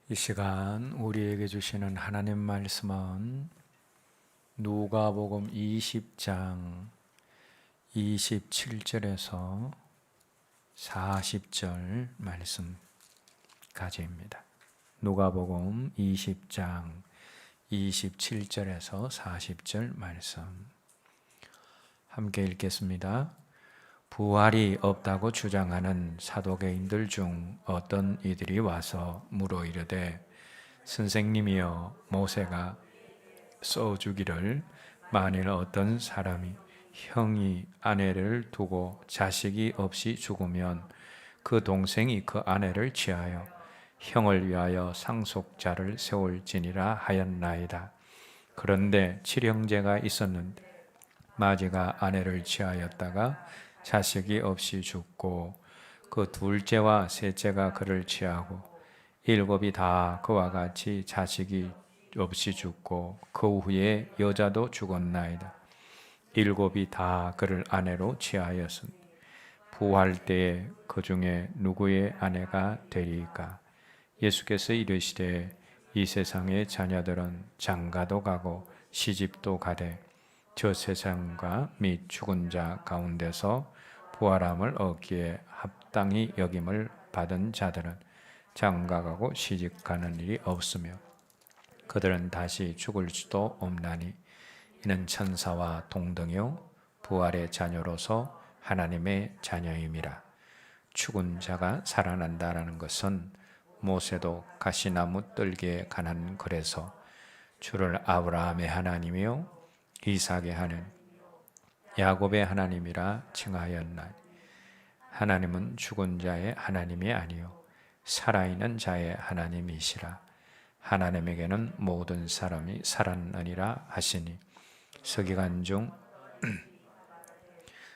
이 시간 우리에게 주시는 하나님 말씀은 누가복음 20장 27절에서 40절 말씀까지입니다. 누가복음 20장 27절에서 40절 말씀 함께 읽겠습니다. 부활이 없다고 주장하는 사도개인들 중 어떤 이들이 와서 물어 이르되 선생님이여 모세가 써주기를 만일 어떤 사람이 형이 아내를 두고 자식이 없이 죽으면 그 동생이 그 아내를 취하여 형을 위하여 상속자를 세울지니라 하였나이다. 그런데 칠형제가 있었는데 마지가 아내를 취하였다가 자식이 없이 죽고 그 둘째와 셋째가 그를 취하고 일곱이 다 그와 같이 자식이 없이 죽고 그 후에 여자도 죽었나이다. 일곱이 다 그를 아내로 취하였으니 부활 때에 그 중에 누구의 아내가 되리까? 예수께서 이르시되 이 세상의 자녀들은 장가도 가고 시집도 가되 저 세상과 및 죽은 자 가운데서 부활함을 얻기에 합당히 여김을 받은 자들은 장가가고 시집가는 일이 없으며 그들은 다시 죽을 수도 없나니 이는 천사와 동등요 부활의 자녀로서 하나님의 자녀임이라. 죽은 자가 살아난다라는 것은 모세도 가시나무 뜰기에 관한 글에서 주를 아브라함의 하나님이요 이삭의 하나님 야곱의 하나님이라 칭하였나니 하나님은 죽은 자의 하나님이 아니요 살아있는 자의 하나님이시라. 하나님에게는 모든 사람이 살았느니라 하시니 서기관 중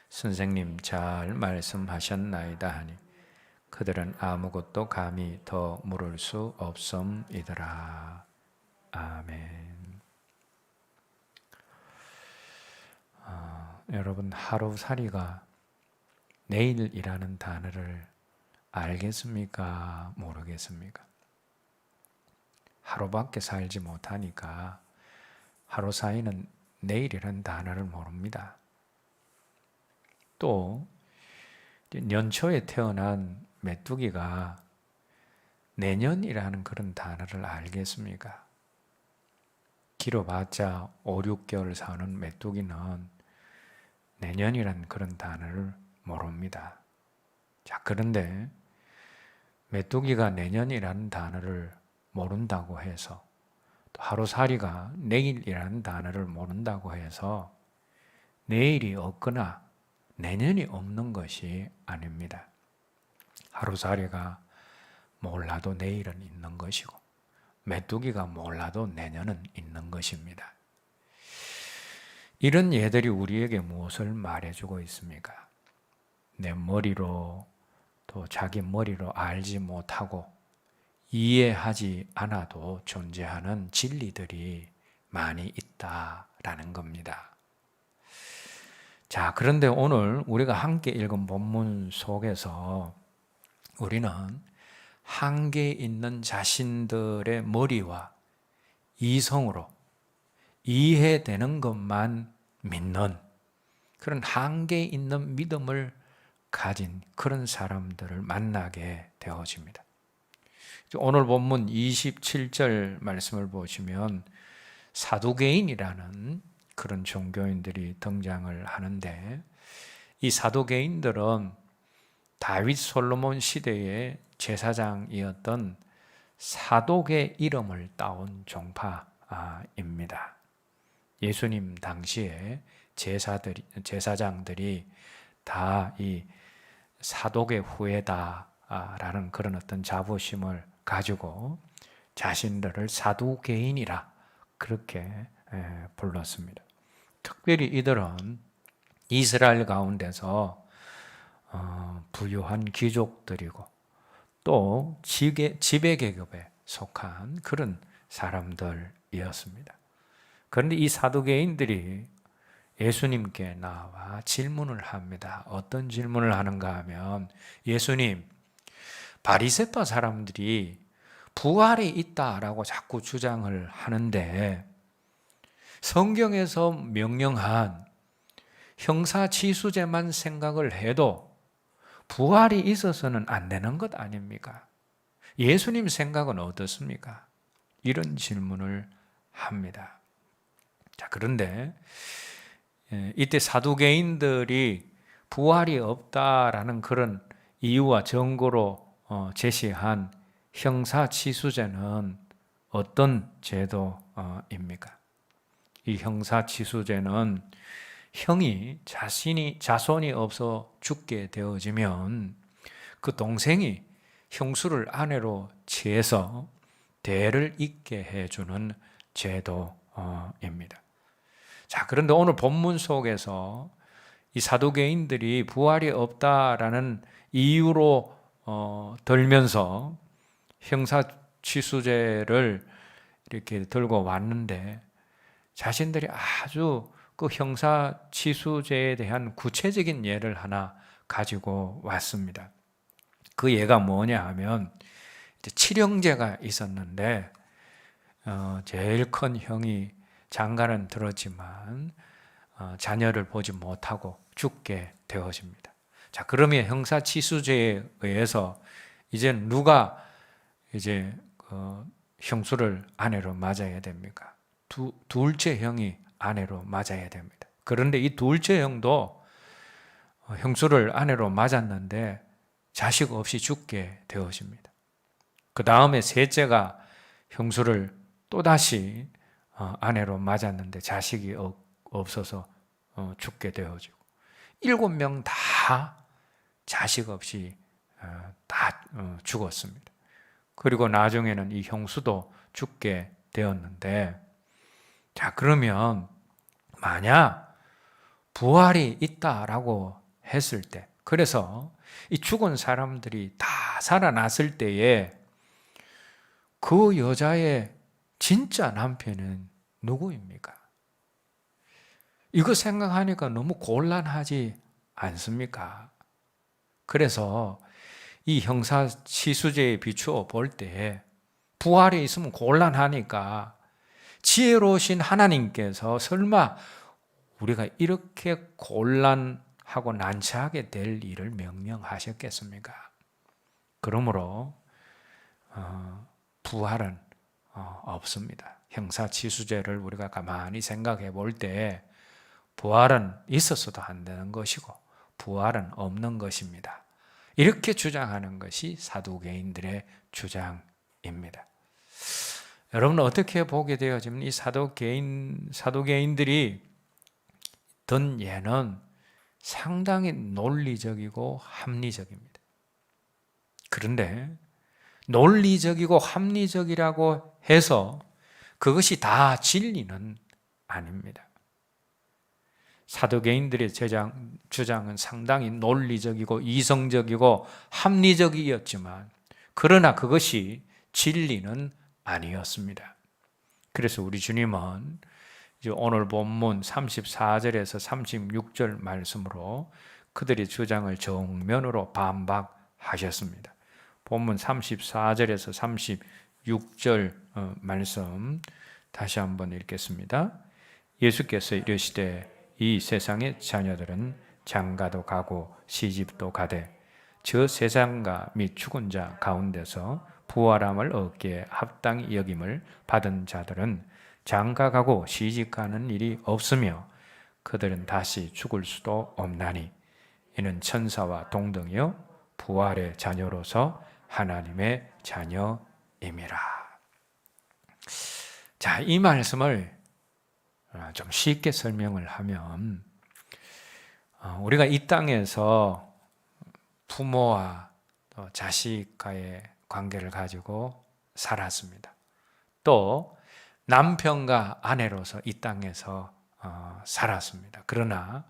선생님 잘 말씀하셨나이다 하니 그들은 아무것도 감히 더 물을 수 없음이더라. 아멘. 여러분 하루살이가 내일이라는 단어를 알겠습니까? 모르겠습니까? 하루밖에 살지 못하니까 하루 사이는 내일이라는 단어를 모릅니다. 또 년초에 태어난 메뚜기가 내년이라는 그런 단어를 알겠습니까? 길어봤자 5, 6개월 사는 메뚜기는 내년이라는 그런 단어를 모릅니다. 자, 그런데 메뚜기가 내년이라는 단어를 모른다고 해서 또 하루살이가 내일이라는 단어를 모른다고 해서 내일이 없거나 내년이 없는 것이 아닙니다. 하루살이가 몰라도 내일은 있는 것이고 메뚜기가 몰라도 내년은 있는 것입니다. 이런 예들이 우리에게 무엇을 말해주고 있습니까? 내 머리로 또 자기 머리로 알지 못하고 이해하지 않아도 존재하는 진리들이 많이 있다라는 겁니다. 자, 그런데 오늘 우리가 함께 읽은 본문 속에서 우리는 한계 있는 자신들의 머리와 이성으로 이해되는 것만 믿는 그런 한계 있는 믿음을 가진 그런 사람들을 만나게 되어집니다. 오늘 본문 27절 말씀을 보시면 사두개인이라는 그런 종교인들이 등장을 하는데 이 사두개인들은 다윗 솔로몬 시대의 제사장이었던 사독의 이름을 따온 종파입니다. 예수님 당시에 제사장들이 다 이 사독의 후예다라는 그런 어떤 자부심을 가지고 자신들을 사두개인이라 그렇게 불렀습니다. 특별히 이들은 이스라엘 가운데서 부유한 귀족들이고 또 지배계급에 속한 그런 사람들이었습니다. 그런데 이 사두개인들이 예수님께 나와 질문을 합니다. 어떤 질문을 하는가 하면 예수님, 바리새파 사람들이 부활이 있다라고 자꾸 주장을 하는데 성경에서 명령한 형사치수제만 생각을 해도 부활이 있어서는 안 되는 것 아닙니까? 예수님 생각은 어떻습니까? 이런 질문을 합니다. 자, 그런데 이때 사두개인들이 부활이 없다라는 그런 이유와 증거로 제시한 형사치수제는 어떤 제도입니까? 이 형사치수제는 형이 자손이 없어 죽게 되어지면 그 동생이 형수를 아내로 취해서 대를 잇게 해주는 제도입니다. 자, 그런데 오늘 본문 속에서 이 사두개인들이 부활이 없다라는 이유로 들면서 형사취수제를 이렇게 들고 왔는데 자신들이 아주 그 형사취수제에 대한 구체적인 예를 하나 가지고 왔습니다. 그 예가 뭐냐 하면 칠형제가 있었는데 제일 큰 형이 장가는 들었지만 자녀를 보지 못하고 죽게 되어집니다. 자, 그러면 형사치수제에 의해서 이제 누가 이제 형수를 아내로 맞아야 됩니까? 둘째 형이 아내로 맞아야 됩니다. 그런데 이 둘째 형도 형수를 아내로 맞았는데 자식 없이 죽게 되어집니다. 그 다음에 셋째가 형수를 또다시 아내로 맞았는데 자식이 없어서 죽게 되어지고 7명 다 자식 없이 다 죽었습니다. 그리고 나중에는 이 형수도 죽게 되었는데, 자, 그러면 만약 부활이 있다라고 했을 때, 그래서 이 죽은 사람들이 다 살아났을 때에 그 여자의 진짜 남편은 누구입니까? 이거 생각하니까 너무 곤란하지 않습니까? 그래서 이 형사치수제에 비추어 볼 때 부활이 있으면 곤란하니까 지혜로우신 하나님께서 설마 우리가 이렇게 곤란하고 난처하게 될 일을 명령하셨겠습니까? 그러므로 부활은 없습니다. 형사치수제를 우리가 가만히 생각해 볼 때 부활은 있었어도 안 되는 것이고 부활은 없는 것입니다. 이렇게 주장하는 것이 사두개인들의 주장입니다. 여러분은 어떻게 보게 되어지면 이 사두개인들이 든 예는 상당히 논리적이고 합리적입니다. 그런데 논리적이고 합리적이라고 해서 그것이 다 진리는 아닙니다. 사두개인들의 주장은 상당히 논리적이고 이성적이고 합리적이었지만 그러나 그것이 진리는 아니었습니다. 그래서 우리 주님은 오늘 본문 34절에서 36절 말씀으로 그들의 주장을 정면으로 반박하셨습니다. 본문 34절에서 36절 말씀 다시 한번 읽겠습니다. 예수께서 이르시되 이 세상의 자녀들은 장가도 가고 시집도 가되 저 세상과 및 죽은 자 가운데서 부활함을 얻기에 합당히 여김을 받은 자들은 장가 가고 시집 가는 일이 없으며 그들은 다시 죽을 수도 없나니 이는 천사와 동등이요 부활의 자녀로서 하나님의 자녀임이라. 자, 이 말씀을 좀 쉽게 설명을 하면 우리가 이 땅에서 부모와 또 자식과의 관계를 가지고 살았습니다. 또 남편과 아내로서 이 땅에서 살았습니다. 그러나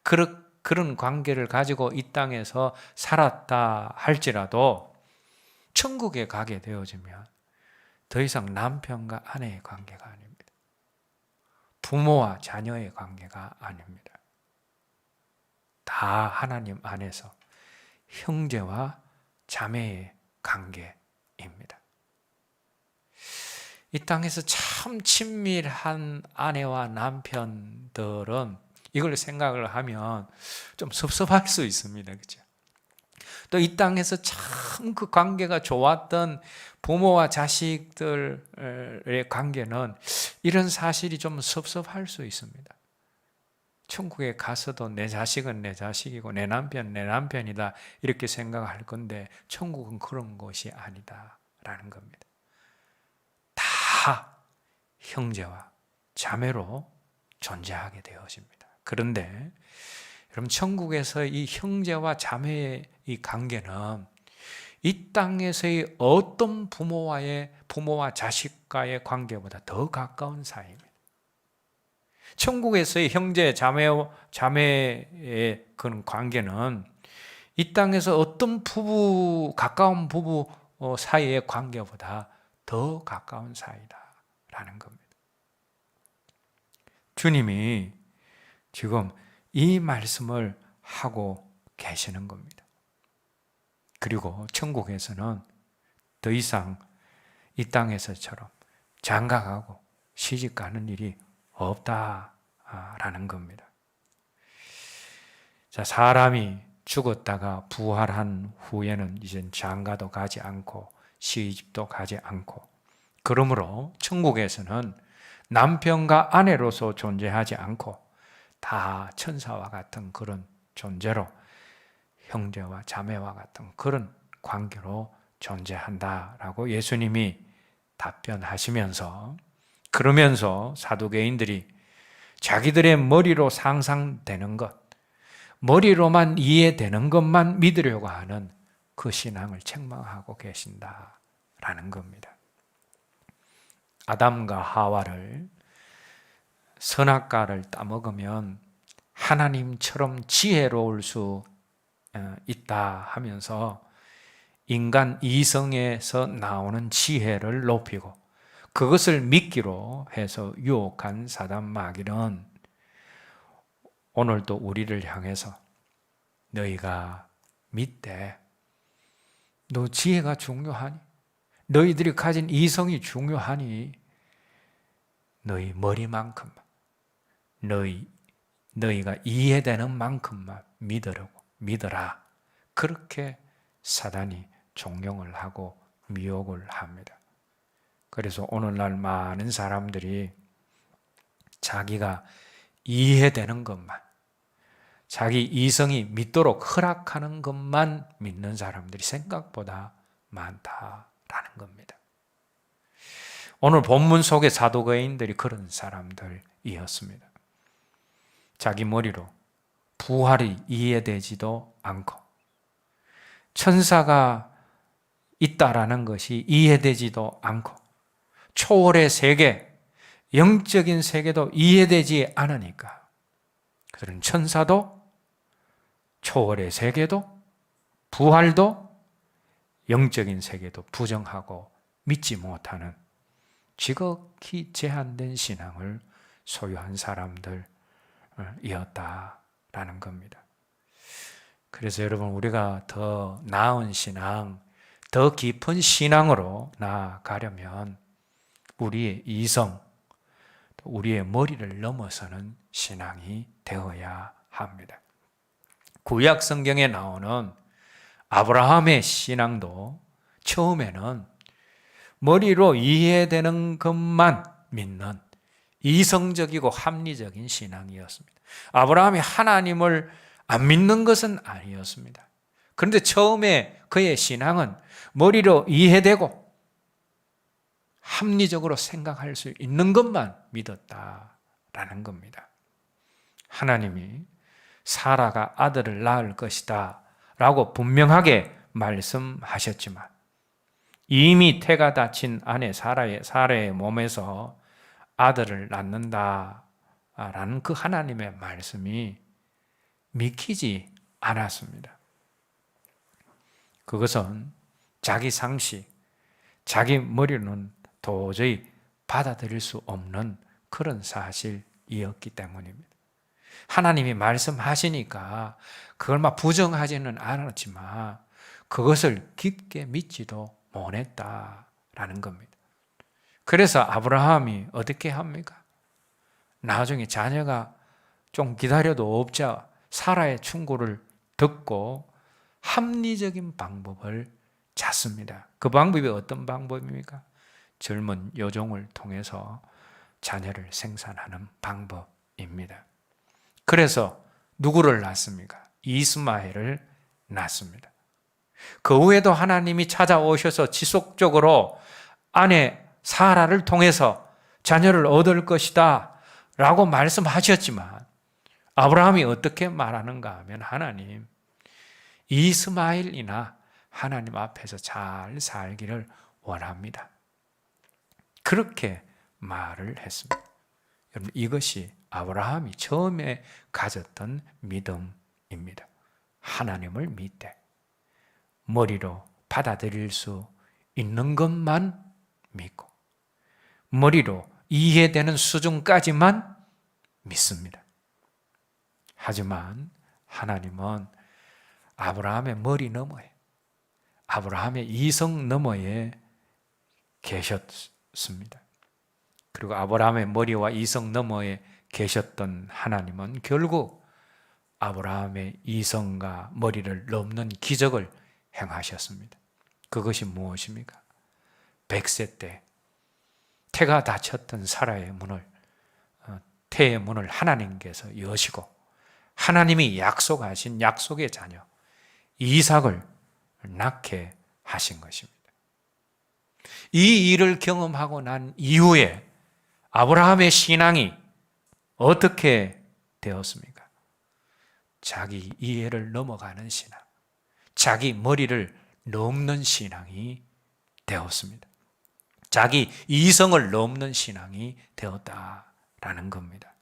그런 관계를 가지고 이 땅에서 살았다 할지라도 천국에 가게 되어지면 더 이상 남편과 아내의 관계가 아닙니다. 부모와 자녀의 관계가 아닙니다. 다 하나님 안에서 형제와 자매의 관계입니다. 이 땅에서 참 친밀한 아내와 남편들은 이걸 생각을 하면 좀 섭섭할 수 있습니다. 그죠? 또 이 땅에서 참 그 관계가 좋았던 부모와 자식들의 관계는 이런 사실이 좀 섭섭할 수 있습니다. 천국에 가서도 내 자식은 내 자식이고 내 남편은 내 남편이다 이렇게 생각할 건데 천국은 그런 곳이 아니다라는 겁니다. 다 형제와 자매로 존재하게 되어집니다. 그런데 여러분 천국에서 이 형제와 자매의 이 관계는 이 땅에서의 어떤 부모와 자식과의 관계보다 더 가까운 사이입니다. 천국에서의 형제 자매의 그런 관계는 이 땅에서 어떤 가까운 부부 사이의 관계보다 더 가까운 사이다라는 겁니다. 주님이 지금 이 말씀을 하고 계시는 겁니다. 그리고 천국에서는 더 이상 이 땅에서처럼 장가가고 시집가는 일이 없다라는 겁니다. 자, 사람이 죽었다가 부활한 후에는 이제 장가도 가지 않고 시집도 가지 않고, 그러므로 천국에서는 남편과 아내로서 존재하지 않고 다 천사와 같은 그런 존재로 형제와 자매와 같은 그런 관계로 존재한다라고 예수님이 답변하시면서, 그러면서 사두개인들이 자기들의 머리로 상상되는 것, 머리로만 이해되는 것만 믿으려고 하는 그 신앙을 책망하고 계신다라는 겁니다. 아담과 하와를 선악과를 따먹으면 하나님처럼 지혜로울 수 있다 하면서 인간 이성에서 나오는 지혜를 높이고 그것을 믿기로 해서 유혹한 사단 마귀는 오늘도 우리를 향해서 너희가 믿되 너 지혜가 중요하니, 너희들이 가진 이성이 중요하니 너희 머리만큼만, 너희가 이해되는 만큼만 믿어라. 그렇게 사단이 종용을 하고 미혹을 합니다. 그래서 오늘날 많은 사람들이 자기가 이해되는 것만, 자기 이성이 믿도록 허락하는 것만 믿는 사람들이 생각보다 많다라는 겁니다. 오늘 본문 속의 사두개인들이 그런 사람들이었습니다. 자기 머리로 부활이 이해되지도 않고 천사가 있다라는 것이 이해되지도 않고 초월의 세계, 영적인 세계도 이해되지 않으니까 그들은 천사도 초월의 세계도 부활도 영적인 세계도 부정하고 믿지 못하는 지극히 제한된 신앙을 소유한 사람들이었다라는 겁니다. 그래서 여러분, 우리가 더 나은 신앙, 더 깊은 신앙으로 나아가려면 우리의 이성, 우리의 머리를 넘어서는 신앙이 되어야 합니다. 구약 성경에 나오는 아브라함의 신앙도 처음에는 머리로 이해되는 것만 믿는 이성적이고 합리적인 신앙이었습니다. 아브라함이 하나님을 안 믿는 것은 아니었습니다. 그런데 처음에 그의 신앙은 머리로 이해되고 합리적으로 생각할 수 있는 것만 믿었다라는 겁니다. 하나님이 사라가 아들을 낳을 것이다 라고 분명하게 말씀하셨지만 이미 태가 닫힌 아내 사라의 몸에서 아들을 낳는다라는 그 하나님의 말씀이 믿기지 않았습니다. 그것은 자기 상식, 자기 머리로는 도저히 받아들일 수 없는 그런 사실이었기 때문입니다. 하나님이 말씀하시니까 그걸 막 부정하지는 않았지만 그것을 깊게 믿지도 못했다라는 겁니다. 그래서 아브라함이 어떻게 합니까? 나중에 자녀가 좀 기다려도 없자 사라의 충고를 듣고 합리적인 방법을 찾습니다. 그 방법이 어떤 방법입니까? 젊은 여종을 통해서 자녀를 생산하는 방법입니다. 그래서 누구를 낳습니까? 이스마엘을 낳습니다. 그 후에도 하나님이 찾아오셔서 지속적으로 아내 사라를 통해서 자녀를 얻을 것이다 라고 말씀하셨지만 아브라함이 어떻게 말하는가 하면 하나님, 이스마엘이나 하나님 앞에서 잘 살기를 원합니다. 그렇게 말을 했습니다. 여러분, 이것이 아브라함이 처음에 가졌던 믿음입니다. 하나님을 믿되 머리로 받아들일 수 있는 것만 믿고 머리로 이해되는 수준까지만 믿습니다. 하지만 하나님은 아브라함의 머리 너머에, 아브라함의 이성 너머에 계셨습니다. 그리고 아브라함의 머리와 이성 너머에 계셨던 하나님은 결국 아브라함의 이성과 머리를 넘는 기적을 행하셨습니다. 그것이 무엇입니까? 100세 때 태가 닫혔던 사라의 문을, 태의 문을 하나님께서 여시고 하나님이 약속하신 약속의 자녀 이삭을 낳게 하신 것입니다. 이 일을 경험하고 난 이후에 아브라함의 신앙이 어떻게 되었습니까? 자기 이해를 넘어가는 신앙, 자기 머리를 넘는 신앙이 되었습니다. 자기 이성을 넘는 신앙이 되었다라는 겁니다.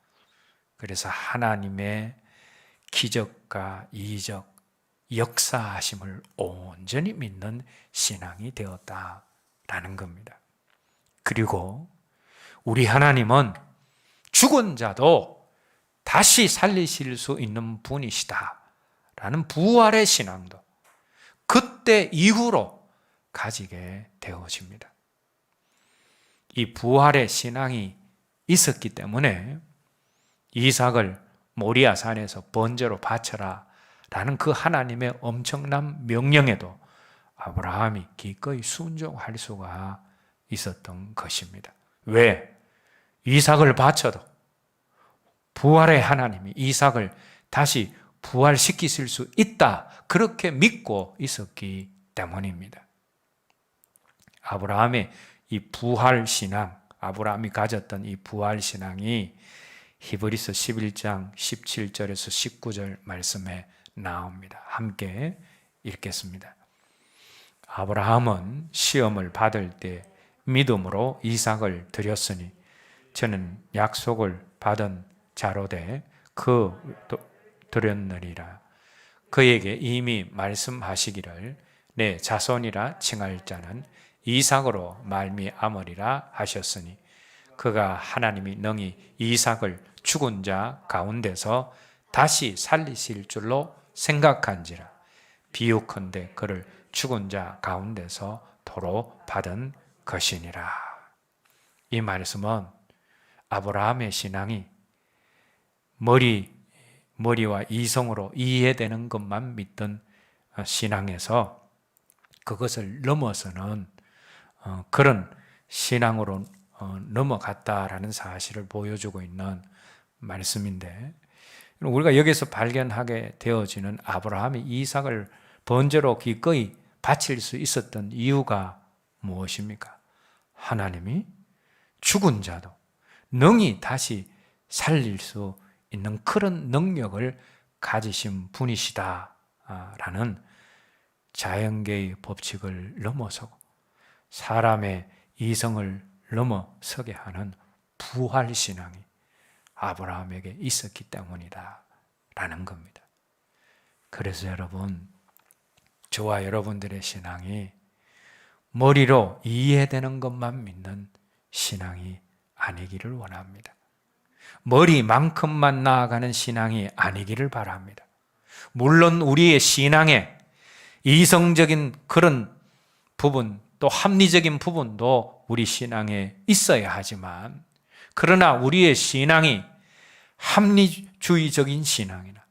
그래서 하나님의 기적과 이적, 역사하심을 온전히 믿는 신앙이 되었다라는 겁니다. 그리고 우리 하나님은 죽은 자도 다시 살리실 수 있는 분이시다라는 부활의 신앙도 그때 이후로 가지게 되어집니다. 이 부활의 신앙이 있었기 때문에 이삭을 모리아 산에서 번제로 바쳐라 라는 그 하나님의 엄청난 명령에도 아브라함이 기꺼이 순종할 수가 있었던 것입니다. 왜? 이삭을 바쳐도 부활의 하나님이 이삭을 다시 부활시키실 수 있다, 그렇게 믿고 있었기 때문입니다. 아브라함의 이 부활신앙, 아브라함이 가졌던 이 부활신앙이 히브리서 11장 17절에서 19절 말씀에 나옵니다. 함께 읽겠습니다. 아브라함은 시험을 받을 때 믿음으로 이삭을 드렸으니 저는 약속을 받은 자로되 그 드렸느니라. 그에게 이미 말씀하시기를 내 자손이라 칭할 자는 이삭으로 말미암으리라 하셨으니 그가 하나님이 능히 이삭을 죽은 자 가운데서 다시 살리실 줄로 생각한지라. 비유컨대 그를 죽은 자 가운데서 도로 받은 것이니라. 이 말씀은 아브라함의 신앙이 머리와 이성으로 이해되는 것만 믿던 신앙에서 그것을 넘어서는 그런 신앙으로 넘어갔다라는 사실을 보여주고 있는 말씀인데, 우리가 여기서 발견하게 되어지는 아브라함이 이삭을 번제로 기꺼이 바칠 수 있었던 이유가 무엇입니까? 하나님이 죽은 자도 능히 다시 살릴 수 있는 그런 능력을 가지신 분이시다라는 자연계의 법칙을 넘어서고 사람의 이성을 넘어서게 하는 부활신앙이 아브라함에게 있었기 때문이다 라는 겁니다. 그래서 여러분, 저와 여러분들의 신앙이 머리로 이해되는 것만 믿는 신앙이 아니기를 원합니다. 머리만큼만 나아가는 신앙이 아니기를 바랍니다. 물론 우리의 신앙에 이성적인 그런 부분 또 합리적인 부분도 우리 신앙에 있어야 하지만, 그러나 우리의 신앙이 합리주의적인 신앙이나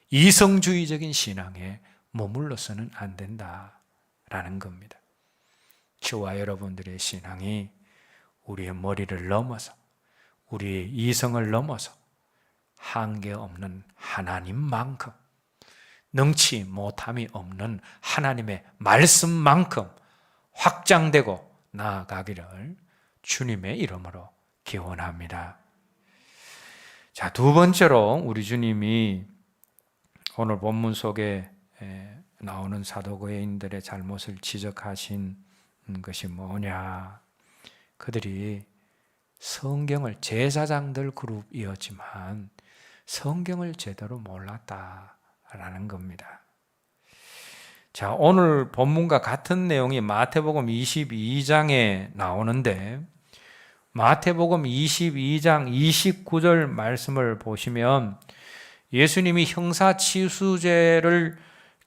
이성주의적인 신앙에 머물러서는 안 된다라는 겁니다. 저와 여러분들의 신앙이 우리의 머리를 넘어서, 우리의 이성을 넘어서 한계 없는 하나님만큼, 능치 못함이 없는 하나님의 말씀만큼 확장되고 나아가기를 주님의 이름으로 기원합니다. 자, 두 번째로 우리 주님이 오늘 본문 속에 나오는 사도거인들의 잘못을 지적하신 것이 뭐냐? 그들이 성경을, 제사장들 그룹이었지만 성경을 제대로 몰랐다라는 겁니다. 자, 오늘 본문과 같은 내용이 마태복음 22장에 나오는데, 마태복음 22장 29절 말씀을 보시면 예수님이 형사치수제를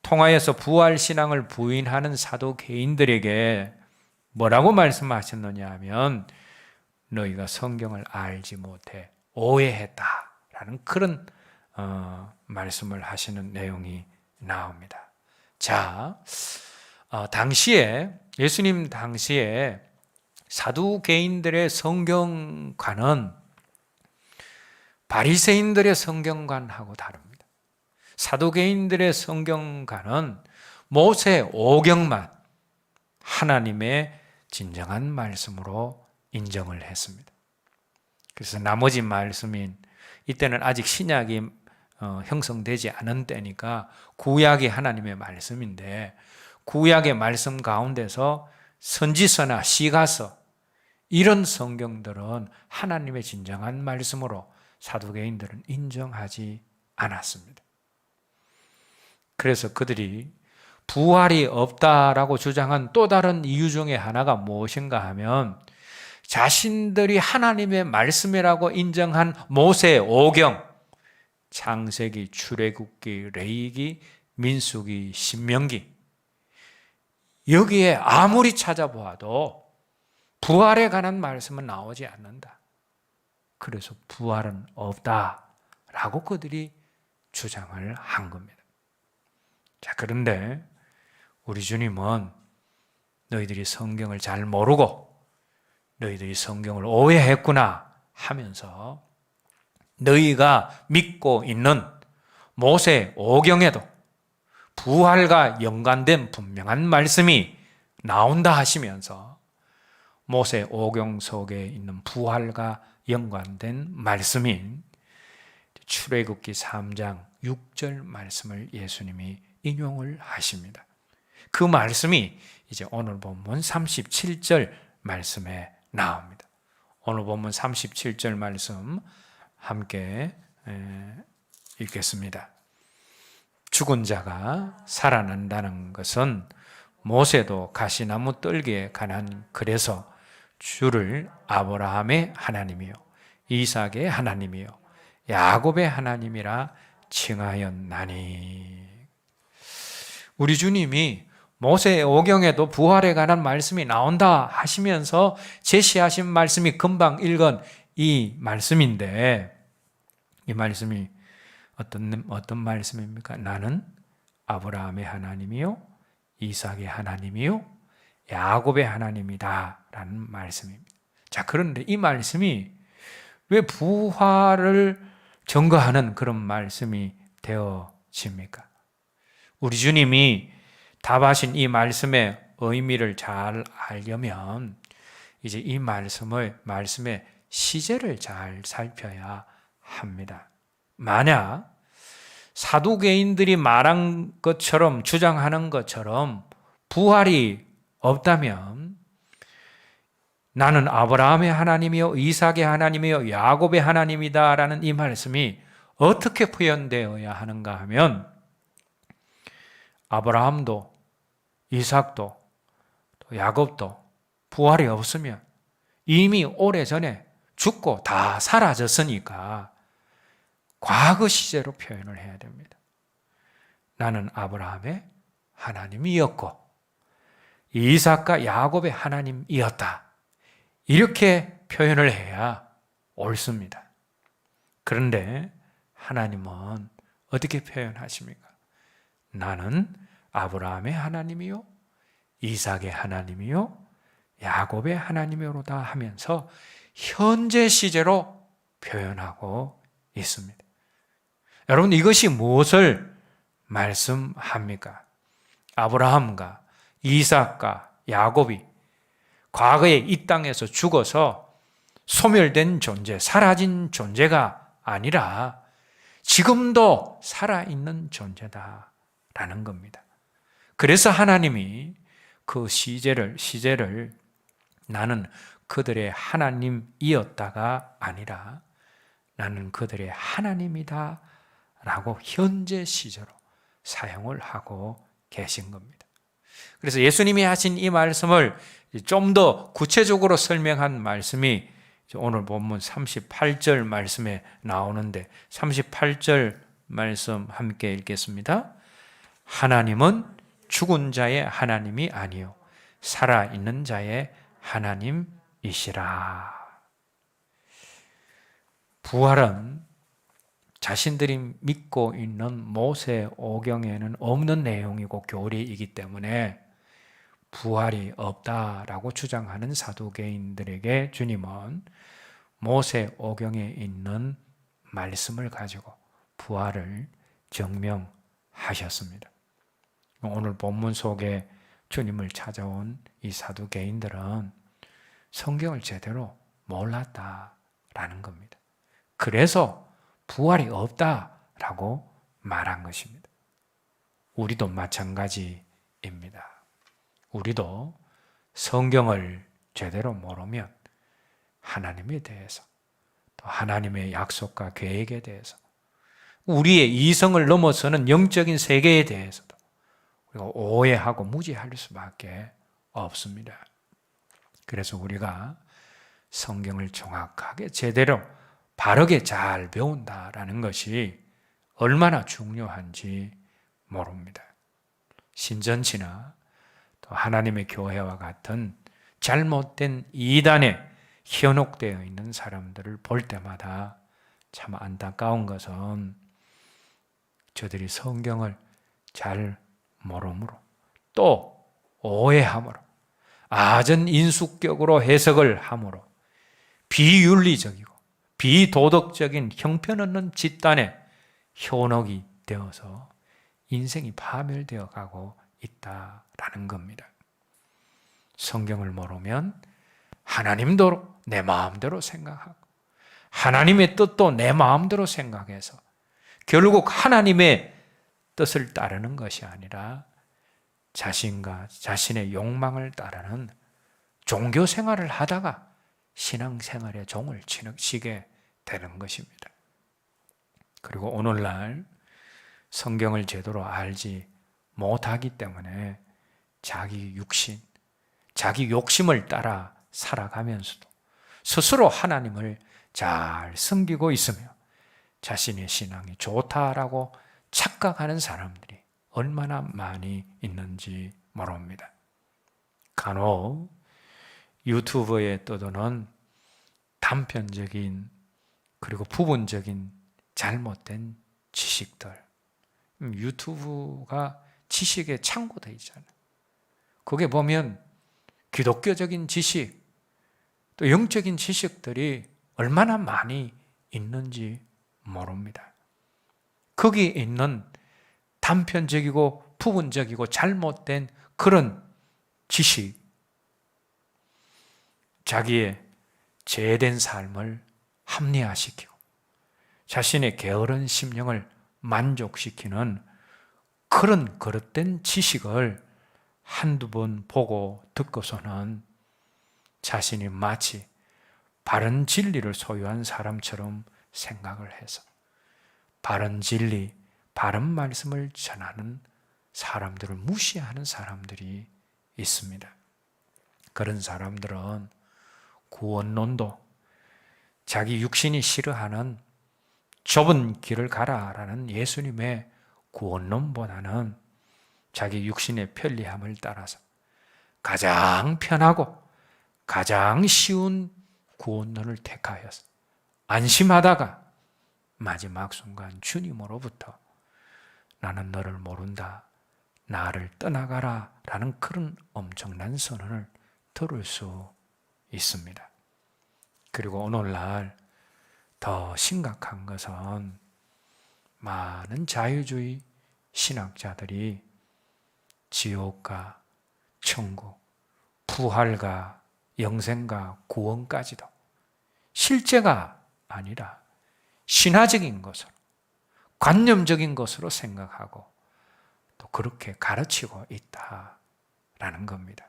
통하여서 부활신앙을 부인하는 사도개인들에게 뭐라고 말씀하셨느냐 하면, 너희가 성경을 알지 못해 오해했다라는 그런 말씀을 하시는 내용이 나옵니다. 자, 당시에, 예수님 당시에 사두개인들의 성경관은 바리새인들의 성경관하고 다릅니다. 사두개인들의 성경관은 모세 오경만 하나님의 진정한 말씀으로 인정을 했습니다. 그래서 나머지 말씀인, 이때는 아직 신약이 형성되지 않은 때니까 구약이 하나님의 말씀인데, 구약의 말씀 가운데서 선지서나 시가서, 이런 성경들은 하나님의 진정한 말씀으로 사두개인들은 인정하지 않았습니다. 그래서 그들이 부활이 없다라고 주장한 또 다른 이유 중에 하나가 무엇인가 하면, 자신들이 하나님의 말씀이라고 인정한 모세 오경, 창세기, 출애굽기, 레위기, 민수기, 신명기, 여기에 아무리 찾아보아도 부활에 관한 말씀은 나오지 않는다. 그래서 부활은 없다라고 그들이 주장을 한 겁니다. 자, 그런데 우리 주님은 너희들이 성경을 잘 모르고 너희들이 성경을 오해했구나 하면서, 너희가 믿고 있는 모세 오경에도 부활과 연관된 분명한 말씀이 나온다 하시면서, 모세 오경 속에 있는 부활과 연관된 말씀인 출애굽기 3장 6절 말씀을 예수님이 인용을 하십니다. 그 말씀이 이제 오늘 본문 37절 말씀에 나옵니다. 오늘 본문 37절 말씀 함께 읽겠습니다. 죽은 자가 살아난다는 것은 모세도 가시나무 뜰기에 관한 글에서 주를 아브라함의 하나님이요 이삭의 하나님이요 야곱의 하나님이라 칭하였나니. 우리 주님이 모세 오경에도 부활에 관한 말씀이 나온다 하시면서 제시하신 말씀이 금방 읽은 이 말씀인데, 이 말씀이 어떤 말씀입니까? 나는 아브라함의 하나님이요 이삭의 하나님이요 야곱의 하나님이다 라는 말씀입니다. 자, 그런데 이 말씀이 왜 부활을 증거하는 그런 말씀이 되어집니까? 우리 주님이 답하신 이 말씀의 의미를 잘 알려면 이제 이 말씀의 시제를 잘 살펴야 합니다. 만약 사두개인들이 말한 것처럼, 주장하는 것처럼 부활이 없다면, 나는 아브라함의 하나님이요 이삭의 하나님이요 야곱의 하나님이다 라는 이 말씀이 어떻게 표현되어야 하는가 하면, 아브라함도 이삭도 또 야곱도 부활이 없으면 이미 오래전에 죽고 다 사라졌으니까 과거 시제로 표현을 해야 됩니다. 나는 아브라함의 하나님이었고 이삭과 야곱의 하나님이었다. 이렇게 표현을 해야 옳습니다. 그런데 하나님은 어떻게 표현하십니까? 나는 아브라함의 하나님이요, 이삭의 하나님이요, 야곱의 하나님이로다 하면서 현재 시제로 표현하고 있습니다. 여러분, 이것이 무엇을 말씀합니까? 아브라함과 이삭과 야곱이 과거에 이 땅에서 죽어서 소멸된 존재, 사라진 존재가 아니라 지금도 살아있는 존재다라는 겁니다. 그래서 하나님이 그 시제를 나는 그들의 하나님이었다가 아니라 나는 그들의 하나님이다 라고 현재 시제로 사용을 하고 계신 겁니다. 그래서 예수님이 하신 이 말씀을 좀 더 구체적으로 설명한 말씀이 오늘 본문 38절 말씀에 나오는데 38절 말씀 함께 읽겠습니다. 하나님은 죽은 자의 하나님이 아니요 살아있는 자의 하나님이시라. 부활은 자신들이 믿고 있는 모세오경에는 없는 내용이고 교리이기 때문에 부활이 없다라고 주장하는 사두개인들에게 주님은 모세오경에 있는 말씀을 가지고 부활을 증명하셨습니다. 오늘 본문 속에 주님을 찾아온 이 사두개인들은 성경을 제대로 몰랐다라는 겁니다. 그래서 부활이 없다라고 말한 것입니다. 우리도 마찬가지입니다. 우리도 성경을 제대로 모르면 하나님에 대해서 또 하나님의 약속과 계획에 대해서 우리의 이성을 넘어서는 영적인 세계에 대해서도 우리가 오해하고 무지할 수밖에 없습니다. 그래서 우리가 성경을 정확하게 제대로 바르게 잘 배운다라는 것이 얼마나 중요한지 모릅니다. 신천지나 또 하나님의 교회와 같은 잘못된 이단에 현혹되어 있는 사람들을 볼 때마다 참 안타까운 것은 저들이 성경을 잘 모르므로 또 오해함으로 아전인수격으로 해석을 함으로 비윤리적이고 비도덕적인 형편없는 집단에 현혹이 되어서 인생이 파멸되어 가고 있다라는 겁니다. 성경을 모르면 하나님도 내 마음대로 생각하고 하나님의 뜻도 내 마음대로 생각해서 결국 하나님의 뜻을 따르는 것이 아니라 자신과 자신의 욕망을 따르는 종교 생활을 하다가 신앙생활의 종을 치게 되는 것입니다. 그리고 오늘날 성경을 제대로 알지 못하기 때문에 자기 육신, 자기 욕심을 따라 살아가면서도 스스로 하나님을 잘 섬기고 있으며 자신의 신앙이 좋다라고 착각하는 사람들이 얼마나 많이 있는지 모릅니다. 간혹 유튜브에 떠도는 단편적인 그리고 부분적인 잘못된 지식들, 유튜브가 지식의 창고돼 있잖아요. 거기에 보면 기독교적인 지식, 또 영적인 지식들이 얼마나 많이 있는지 모릅니다. 거기에 있는 단편적이고 부분적이고 잘못된 그런 지식, 자기의 죄된 삶을 합리화시키고 자신의 게으른 심령을 만족시키는 그런 그릇된 지식을 한두 번 보고 듣고서는 자신이 마치 바른 진리를 소유한 사람처럼 생각을 해서 바른 진리, 바른 말씀을 전하는 사람들을 무시하는 사람들이 있습니다. 그런 사람들은 구원론도 자기 육신이 싫어하는 좁은 길을 가라라는 예수님의 구원론보다는 자기 육신의 편리함을 따라서 가장 편하고 가장 쉬운 구원론을 택하여서 안심하다가 마지막 순간 주님으로부터 나는 너를 모른다, 나를 떠나가라 라는 그런 엄청난 선언을 들을 수 있습니다. 그리고 오늘날 더 심각한 것은 많은 자유주의 신학자들이 지옥과 천국, 부활과 영생과 구원까지도 실제가 아니라 신화적인 것으로, 관념적인 것으로 생각하고 또 그렇게 가르치고 있다라는 겁니다.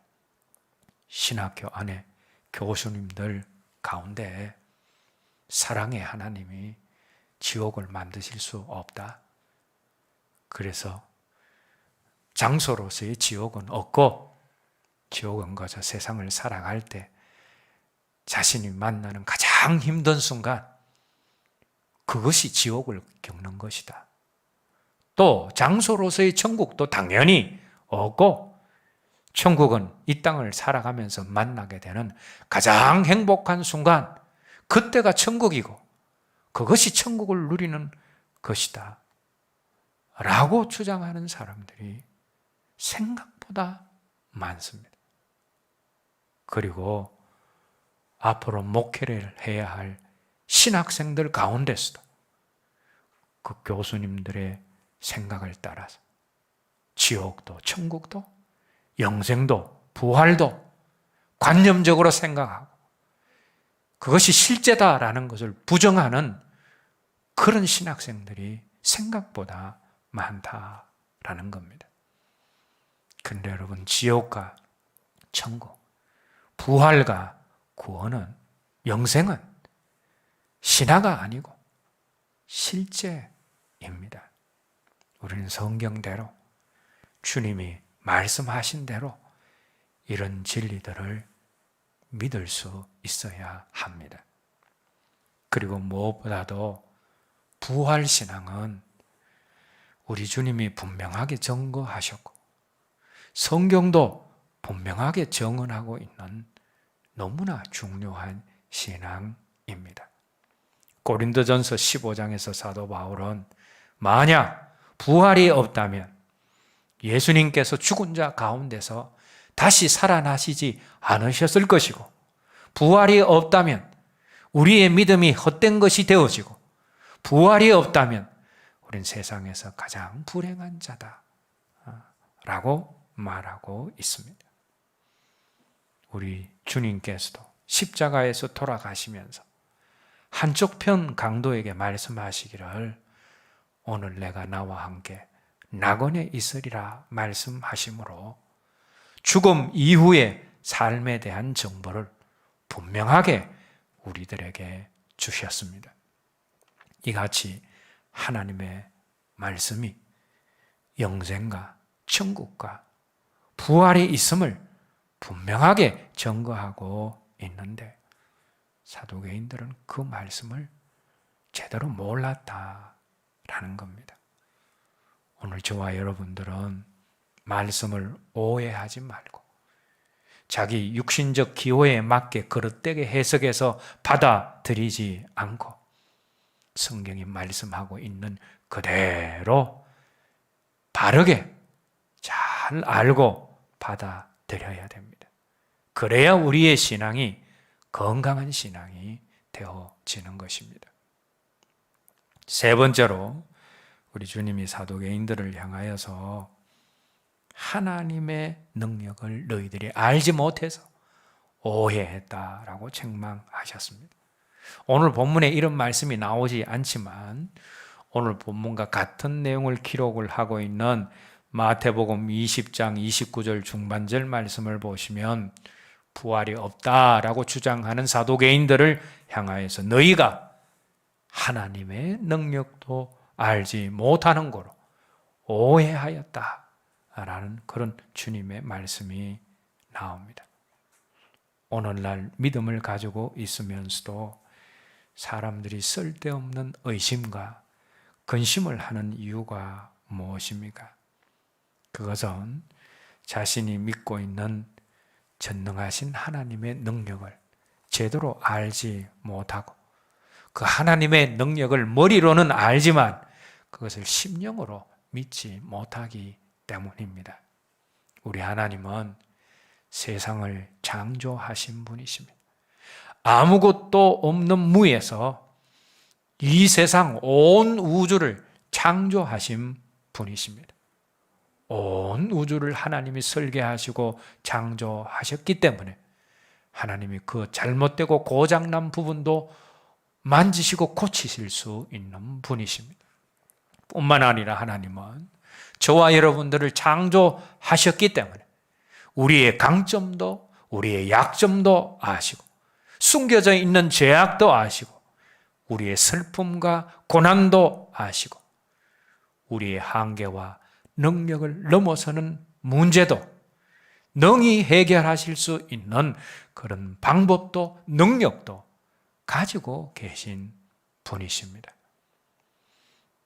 신학교 안에 교수님들 가운데 사랑의 하나님이 지옥을 만드실 수 없다. 그래서 장소로서의 지옥은 없고, 지옥은 그저 세상을 살아갈 때 자신이 만나는 가장 힘든 순간, 그것이 지옥을 겪는 것이다. 또 장소로서의 천국도 당연히 없고, 천국은 이 땅을 살아가면서 만나게 되는 가장 행복한 순간, 그때가 천국이고 그것이 천국을 누리는 것이다 라고 주장하는 사람들이 생각보다 많습니다. 그리고 앞으로 목회를 해야 할 신학생들 가운데서도 그 교수님들의 생각을 따라서 지옥도 천국도 영생도 부활도 관념적으로 생각하고 그것이 실제다라는 것을 부정하는 그런 신학생들이 생각보다 많다라는 겁니다. 근데 여러분, 지옥과 천국, 부활과 구원은, 영생은 신화가 아니고 실제입니다. 우리는 성경대로 주님이 말씀하신 대로 이런 진리들을 믿을 수 있어야 합니다. 그리고 무엇보다도 부활신앙은 우리 주님이 분명하게 증거하셨고 성경도 분명하게 증언하고 있는 너무나 중요한 신앙입니다. 고린도전서 15장에서 사도 바울은 만약 부활이 없다면 예수님께서 죽은 자 가운데서 다시 살아나시지 않으셨을 것이고, 부활이 없다면 우리의 믿음이 헛된 것이 되어지고, 부활이 없다면 우린 세상에서 가장 불행한 자다 라고 말하고 있습니다. 우리 주님께서도 십자가에서 돌아가시면서 한쪽 편 강도에게 말씀하시기를 오늘 내가 나와 함께 낙원에 있으리라 말씀하시므로 죽음 이후의 삶에 대한 정보를 분명하게 우리들에게 주셨습니다. 이같이 하나님의 말씀이 영생과 천국과 부활이 있음을 분명하게 증거하고 있는데 사두개인들은 그 말씀을 제대로 몰랐다라는 겁니다. 오늘 저와 여러분들은 말씀을 오해하지 말고 자기 육신적 기호에 맞게 그릇되게 해석해서 받아들이지 않고 성경이 말씀하고 있는 그대로 바르게 잘 알고 받아들여야 됩니다. 그래야 우리의 신앙이 건강한 신앙이 되어지는 것입니다. 세 번째로 우리 주님이 사도개인들을 향하여서 하나님의 능력을 너희들이 알지 못해서 오해했다라고 책망하셨습니다. 오늘 본문에 이런 말씀이 나오지 않지만 오늘 본문과 같은 내용을 기록을 하고 있는 마태복음 20장 29절 중반절 말씀을 보시면 부활이 없다라고 주장하는 사도개인들을 향하여서 너희가 하나님의 능력도 알지 못하는 거로 오해하였다라는 그런 주님의 말씀이 나옵니다. 오늘날 믿음을 가지고 있으면서도 사람들이 쓸데없는 의심과 근심을 하는 이유가 무엇입니까? 그것은 자신이 믿고 있는 전능하신 하나님의 능력을 제대로 알지 못하고 그 하나님의 능력을 머리로는 알지만 그것을 심령으로 믿지 못하기 때문입니다. 우리 하나님은 세상을 창조하신 분이십니다. 아무것도 없는 무에서 이 세상 온 우주를 창조하신 분이십니다. 온 우주를 하나님이 설계하시고 창조하셨기 때문에 하나님이 그 잘못되고 고장난 부분도 만지시고 고치실 수 있는 분이십니다. 뿐만 아니라 하나님은 저와 여러분들을 창조하셨기 때문에 우리의 강점도 우리의 약점도 아시고 숨겨져 있는 죄악도 아시고 우리의 슬픔과 고난도 아시고 우리의 한계와 능력을 넘어서는 문제도 능히 해결하실 수 있는 그런 방법도 능력도 가지고 계신 분이십니다.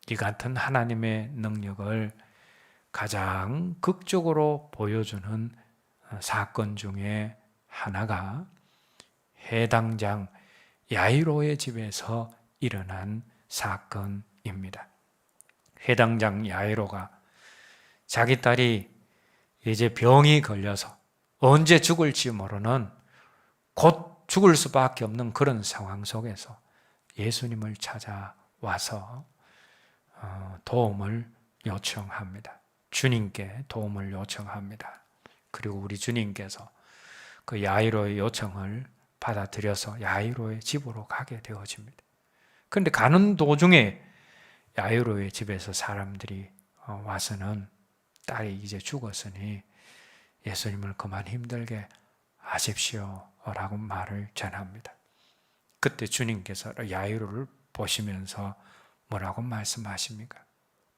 이 같은 하나님의 능력을 가장 극적으로 보여주는 사건 중에 하나가 해당장 야이로의 집에서 일어난 사건입니다. 해당장 야이로가 자기 딸이 이제 병이 걸려서 언제 죽을지 모르는 곧 죽을 수밖에 없는 그런 상황 속에서 예수님을 찾아와서 도움을 요청합니다. 주님께 도움을 요청합니다. 그리고 우리 주님께서 그 야이로의 요청을 받아들여서 야이로의 집으로 가게 되어집니다. 그런데 가는 도중에 야이로의 집에서 사람들이 와서는 딸이 이제 죽었으니 예수님을 그만 힘들게 하십시오 라고 말을 전합니다. 그때 주님께서 야이로를 보시면서 뭐라고 말씀하십니까?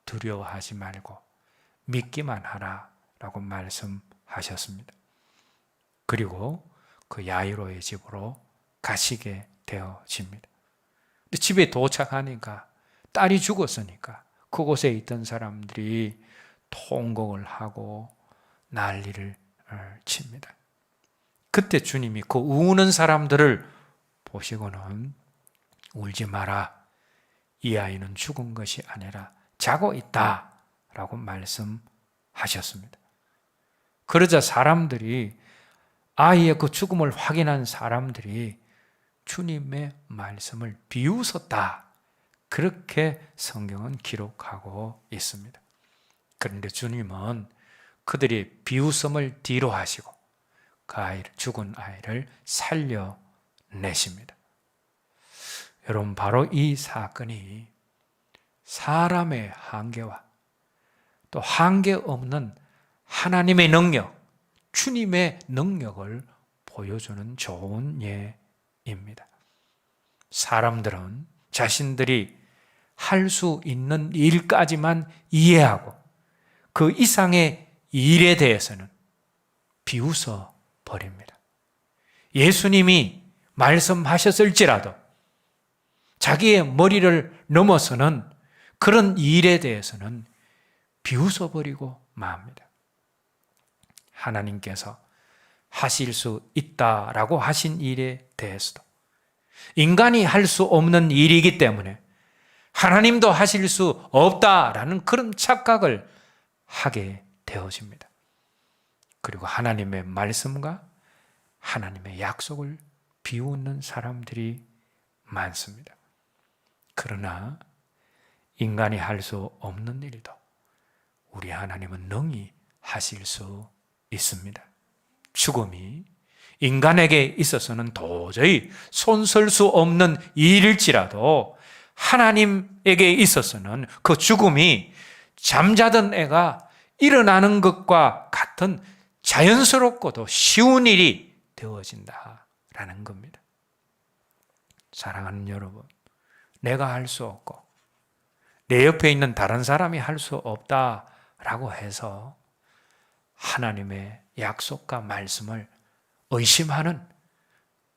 두려워하지 말고 믿기만 하라 라고 말씀하셨습니다. 그리고 그 야이로의 집으로 가시게 되어집니다. 근데 집에 도착하니까 딸이 죽었으니까 그곳에 있던 사람들이 통곡을 하고 난리를 칩니다. 그때 주님이 그 우는 사람들을 보시고는 울지 마라. 이 아이는 죽은 것이 아니라 자고 있다 라고 말씀하셨습니다. 그러자 사람들이 아이의 그 죽음을 확인한 사람들이 주님의 말씀을 비웃었다. 그렇게 성경은 기록하고 있습니다. 그런데 주님은 그들이 비웃음을 뒤로 하시고 그 아이를, 죽은 아이를 살려내십니다. 여러분, 바로 이 사건이 사람의 한계와 또 한계 없는 하나님의 능력, 주님의 능력을 보여주는 좋은 예입니다. 사람들은 자신들이 할 수 있는 일까지만 이해하고 그 이상의 일에 대해서는 비웃어 버립니다. 예수님이 말씀하셨을지라도 자기의 머리를 넘어서는 그런 일에 대해서는 비웃어 버리고 맙니다. 하나님께서 하실 수 있다라고 하신 일에 대해서도 인간이 할 수 없는 일이기 때문에 하나님도 하실 수 없다라는 그런 착각을 하게 되어집니다. 그리고 하나님의 말씀과 하나님의 약속을 비웃는 사람들이 많습니다. 그러나 인간이 할 수 없는 일도 우리 하나님은 능히 하실 수 있습니다. 죽음이 인간에게 있어서는 도저히 손쓸 수 없는 일일지라도 하나님에게 있어서는 그 죽음이 잠자던 애가 일어나는 것과 같은 자연스럽고도 쉬운 일이 되어진다라는 겁니다. 사랑하는 여러분, 내가 할 수 없고 내 옆에 있는 다른 사람이 할 수 없다라고 해서 하나님의 약속과 말씀을 의심하는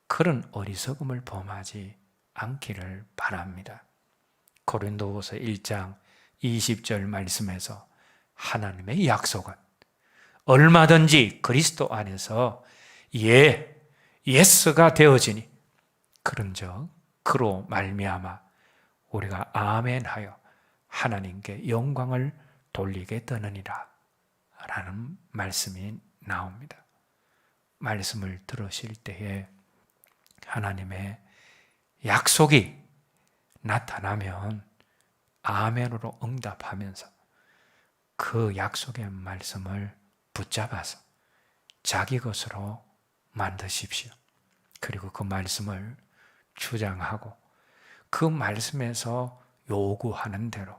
그런 어리석음을 범하지 않기를 바랍니다. 고린도후서 1장 20절 말씀에서 하나님의 약속은 얼마든지 그리스도 안에서 예스가 되어지니 그런즉 그로 말미암아 우리가 아멘하여 하나님께 영광을 돌리게 되느니라 라는 말씀이 나옵니다. 말씀을 들으실 때에 하나님의 약속이 나타나면 아멘으로 응답하면서 그 약속의 말씀을 붙잡아서 자기 것으로 만드십시오. 그리고 그 말씀을 주장하고 그 말씀에서 요구하는 대로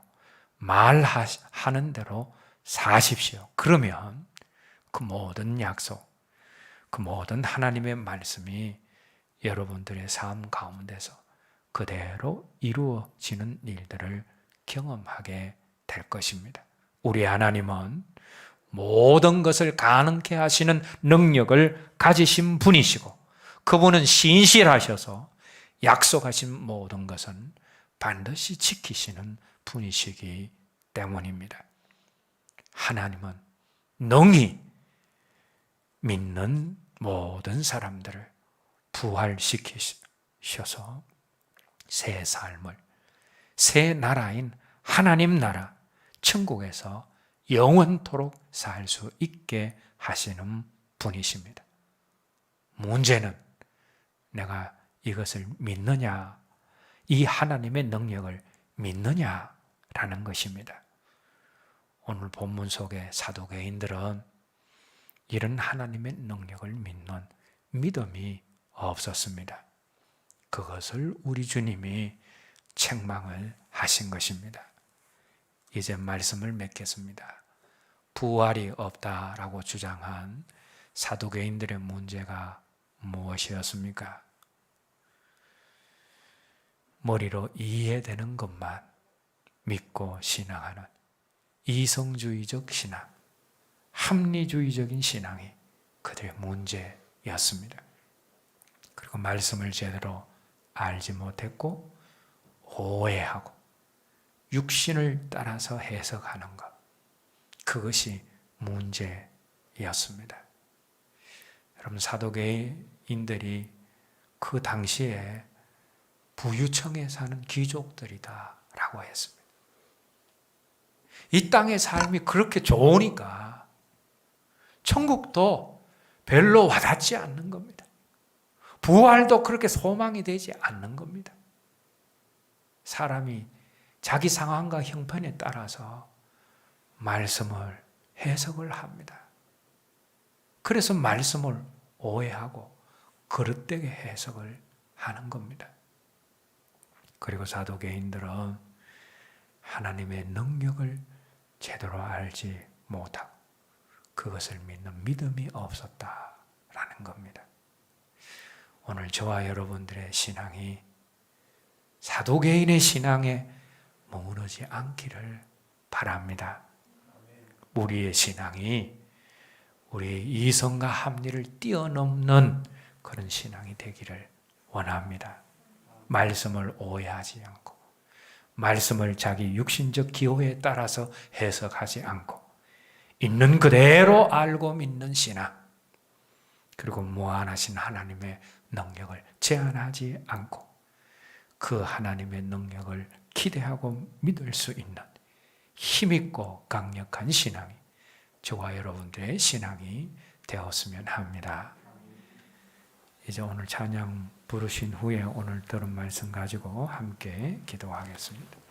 말하는 대로 사십시오. 그러면 그 모든 약속, 그 모든 하나님의 말씀이 여러분들의 삶 가운데서 그대로 이루어지는 일들을 경험하게 될 것입니다. 우리 하나님은 모든 것을 가능케 하시는 능력을 가지신 분이시고 그분은 신실하셔서 약속하신 모든 것은 반드시 지키시는 분이시기 때문입니다. 하나님은 능히 믿는 모든 사람들을 부활시키셔서 새 삶을, 새 나라인 하나님 나라, 천국에서 영원토록 살 수 있게 하시는 분이십니다. 문제는 내가 이것을 믿느냐, 이 하나님의 능력을 믿느냐라는 것입니다. 오늘 본문 속의 사두개인들은 이런 하나님의 능력을 믿는 믿음이 없었습니다. 그것을 우리 주님이 책망을 하신 것입니다. 이제 말씀을 맺겠습니다. 부활이 없다라고 주장한 사두개인들의 문제가 무엇이었습니까? 머리로 이해되는 것만 믿고 신앙하는 이성주의적 신앙, 합리주의적인 신앙이 그들의 문제였습니다. 그리고 말씀을 제대로 알지 못했고 오해하고 육신을 따라서 해석하는 것, 그것이 문제였습니다. 여러분, 사두개인들이 그 당시에 부유청에 사는 귀족들이다 라고 했습니다. 이 땅의 삶이 그렇게 좋으니까 천국도 별로 와닿지 않는 겁니다. 부활도 그렇게 소망이 되지 않는 겁니다. 사람이 자기 상황과 형편에 따라서 말씀을 해석을 합니다. 그래서 말씀을 오해하고 그릇되게 해석을 하는 겁니다. 그리고 사두개인들은 하나님의 능력을 제대로 알지 못하고 그것을 믿는 믿음이 없었다라는 겁니다. 오늘 저와 여러분들의 신앙이 사두개인의 신앙에 머무르지 않기를 바랍니다. 우리의 신앙이 우리의 이성과 합리를 뛰어넘는 그런 신앙이 되기를 원합니다. 말씀을 오해하지 않고 말씀을 자기 육신적 기호에 따라서 해석하지 않고 있는 그대로 알고 믿는 신앙, 그리고 무한하신 하나님의 능력을 제한하지 않고 그 하나님의 능력을 기대하고 믿을 수 있는 힘있고 강력한 신앙이 저와 여러분들의 신앙이 되었으면 합니다. 이제 오늘 찬양 부르신 후에 오늘 들은 말씀 가지고 함께 기도하겠습니다.